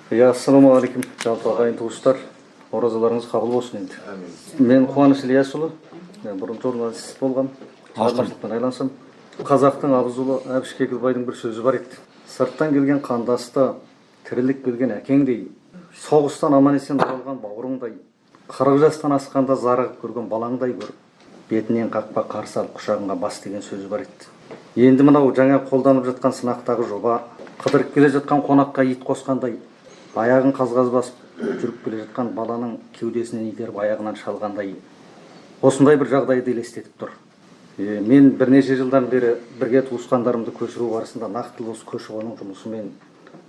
Ассалаумағалейкум, жалпы ағайын туыстар, оразаларыңыз қабыл болсын енді. Мен Қуаныш Ильясұлы, бұрын журналист болғам, шығармашылықпен айлансам. Қазақтың абыз ұлы Әбіш Кекілбайдың бір сөзі бар еді. Сырттан келген қандасты, тірілік білген әкеңдей, соғыстан аман есен оралған бауырыңдай, 40 жастан асқанда зарығып көрген балаңдай көріп, бетінен қақпа қарсы алып құшағыңа бас деген сөзі бар еді. Енді мынау жаңа қолданып жатқан сынақтағы жоба, қыдырып келе жатқан қонаққа ит қосқандай, аяғын қаз-қаз басып жүріп келе жатқан баланың кеудесінен итеріп аяғынан шалғандай, осындай бір жағдайды елестетіп тұр. Мен бірнеше жылдан бері бірге туысқандарымды көшіру барысында нақтылы осы көші-қонның жұмысымен,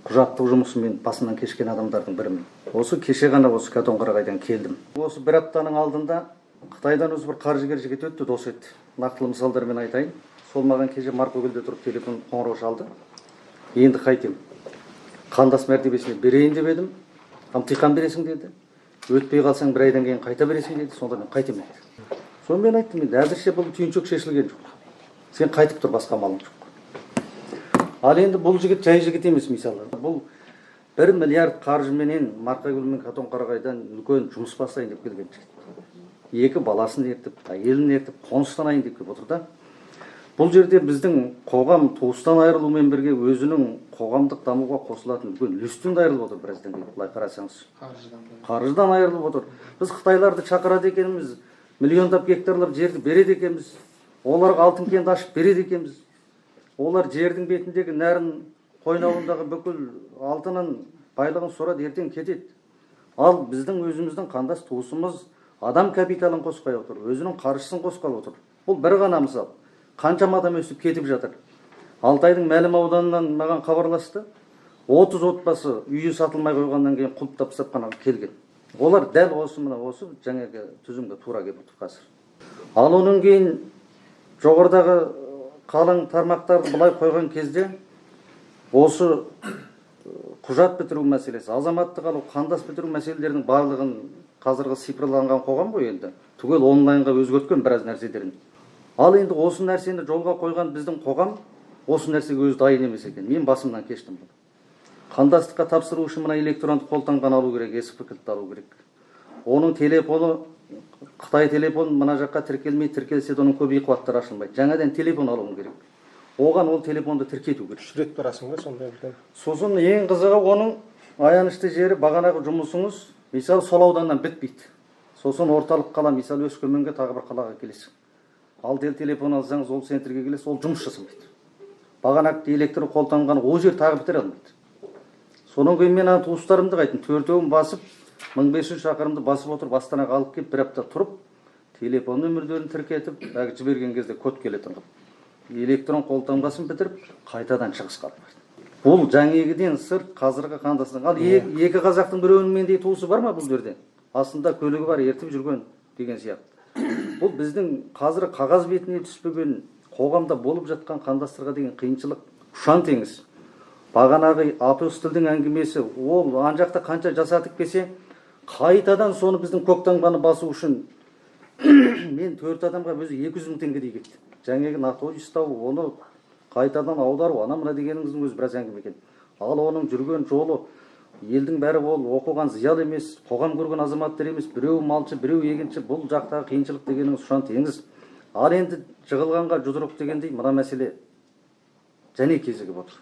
құжаттық жұмысымен басынан кешкен адамдардың бірімін. Осы кеше ғана осы Қатонқарағайдан келдім. Осы бір аптаның алдында Қытайдан өзі бір қаржыгер жігіт өтті, дос еді. Нақтылы мысалдармен айтайын. Сол маған кеше Маркөгілде тұрып телефон қоңырау шалды. Енді қайтем. Қандас мәртебесіне берейін деп едім. Ымтиқан бересің деді. Өтпей қалсаң бір айдан кейін қайта бересің деді. Сонда мен қайтем деді. Сонымен айттым, енді әзірше бұл түйіншек шешілген жоқ. Сен қайтып тұр, басқа малың жоқ. Ал енді бұл жігіт жай жігіт емес, мысалы. Бұл 1 миллиард қаржыменен Марқакөл мен Қатонқарағайдан үлкен жұмыс бастайын деп келген жігіт. 2 баласын ертіп, әйелін ертіп, қоныстанайын деп келіп отыр да. Бұл жерде біздің қоғам туыстан айырылумен бірге өзінің қоғамдық дамуға қосылатын үлкен үлестен айырылып отыр біраздан кейін, былай қарасаңыз. Қаржыдан айырылып отыр. Біз Қытайларды шақырады екенбіз, миллиондап гектарлар жерді береді екенбіз, оларға алтын кенді ашып береді екенбіз. Олар жердің бетіндегі нәрін, қойнауындағы бүкіл алтынын, байлығын сұрады, ертең кетеді. Ал біздің өзіміздің қандас туысымыз адам капиталын қоспай отыр, өзінің қаржысын қосқалы отыр. Бұл бір ғана мысал. Қаншама адам өсіп кетіп жатыр. Алтайдың Мәлім ауданынан маған хабарласты. 30 отбасы үйі сатылмай қойғаннан кейін құлыптап тастап келген. Олар дәл осы жаңағы түзімге тура келіп отыр қазір. Ал онан кейін жоғарыдағы қалың тармақтарды былай қойған кезде осы құжат бітіру мәселесі, азаматтық алу, қандас бітіру мәселелерінің барлығын қазіргі цифрланған қоғам ғой енді. Түгел онлайнға өзгерткен біраз нәрселерін. Ал енді осы нәрсені жолға қойған біздің қоғам осы нәрсеге өзі дайын емес екен. Мен басымнан кештім бұл. Қандастыққа тапсыру үшін мына электронды қолтаңбаны алу керек, ескі кілтті алу керек. Оның телефоны, Қытай телефон мына жаққа тіркелмей, тіркелсе де оның көбей қуаттары ашылмайды. Жаңадан телефон алуым керек. Оған ол телефонды тіркету керек. Жүрек барасың ба сондай білем. Сосын ең қызығы оның аянышты жері бағанағы жұмысыңыз, мысалы сол ауданнан бітпейді. Сосын орталық қала, мысалы Өскеменге тағы бір қалаға келесің. Ал телефон алсаңыз, ол центрге келесіз, ол жұмыс жасамайды. Бағанағы электр қолтаңбаны ол жер тағы бітіре алмайды. Содан кейін мен туыстарымды қайтын, 4-еуін басып, 1500 шақырымды басып отырып, Астанаға алып келіп, бір апта тұрып, телефон нөмірлерін тіркетіп, жіберген кезде код келетін қылып, электрон қолтаңбасын бітіріп, қайтадан шығыс қалып. Бұл жаңегіден сырт қазіргі қандастың. Ал екі қазақтың біреуінің мендей туысы бар ма бұл жерде? Астында көлігі бар, ертіп жүрген деген сияқты. Бұл біздің қазір қағаз бетіне түспеген қоғамда болып жатқан қандастарға деген қиыншылық ұшан теңіз. Бағанағы апостолдың әңгімесі, ол анжақта қанша жасатып келсе, қайтадан соны біздің көктаңбаны басу үшін мен 4 адамға өзі 200 мың теңгедей кетті. Жаңағы натой ұстау, оны қайтадан аудару, ана мына дегеніңіздің өзі біраз әңгіме екен. Ал оның жүрген жолы елдің бәрі ол оқыған зиялы емес, қоғам көрген азаматтар емес, біреу малшы, біреу егінші, бұл жақтағы қиыншылық дегеніңіз ұшан теңіз. Ал енді жығылғанға жұдырық дегендей мына мәселе және кезігіп отыр.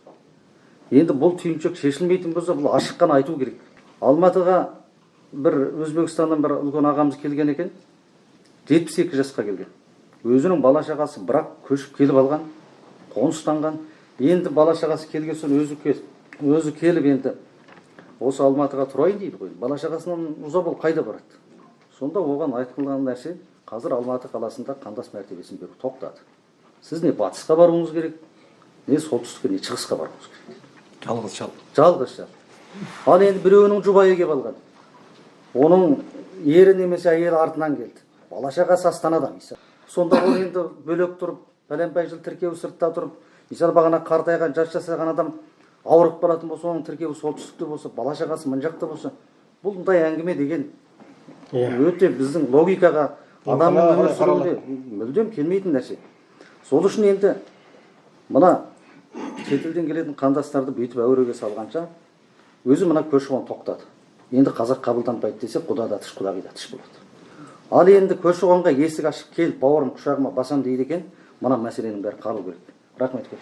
Енді бұл түйіншек шешілмейтін болса, бұл ашыққан айту керек. Алматыға бір Өзбекстаннан бір үлкен ағамыз келген екен, 72 жасқа келген. Өзінің бала шағасы бірақ көшіп келіп алған, қоныстанған. Енді бала шағасы келген соң өзі келіп енді осы Алматыға тұрайын дейді ғой. Бала шағасынан ұзап ол қайда барады? Сонда оған айтылған нәрсе, қазір Алматы қаласында қандас мәртебесін беру тоқтады. Сіз не батысқа баруыңыз керек, не солтүстікке, не шығысқа баруыңыз керек. Жалғыз шал. Ал енді біреуінің жұбайы келіп алған. Оның ері немесе әйелі артынан келді. Бала шағасы Астанада мысалы. Сонда ол енді бөлек тұрып, пәленбай жыл тіркеу сыртта тұрып, мысалы бағана қартайған, жас жасаған адам ауырып баратын болса, оның тіркеуі солтүстікте болса, бала шағасы мына жақта болса, бұл мұндай әңгіме деген өте біздің логикаға, адамның өмір сүруіне мүлдем келмейтін нәрсе. Сол үшін енді мына шетелден келетін қандастарды бүйтіп әуреге салғанша, өзі мына көші-қон тоқтады. Енді қазақ қабылданбайды десе, құда да тыш, құдағи да тыш болады. Ал енді көші-қонға есік ашып келіп, бауырым құшағыма басам дейді екен, мына мәселенің бәрі қарау керек. Рахмет көп.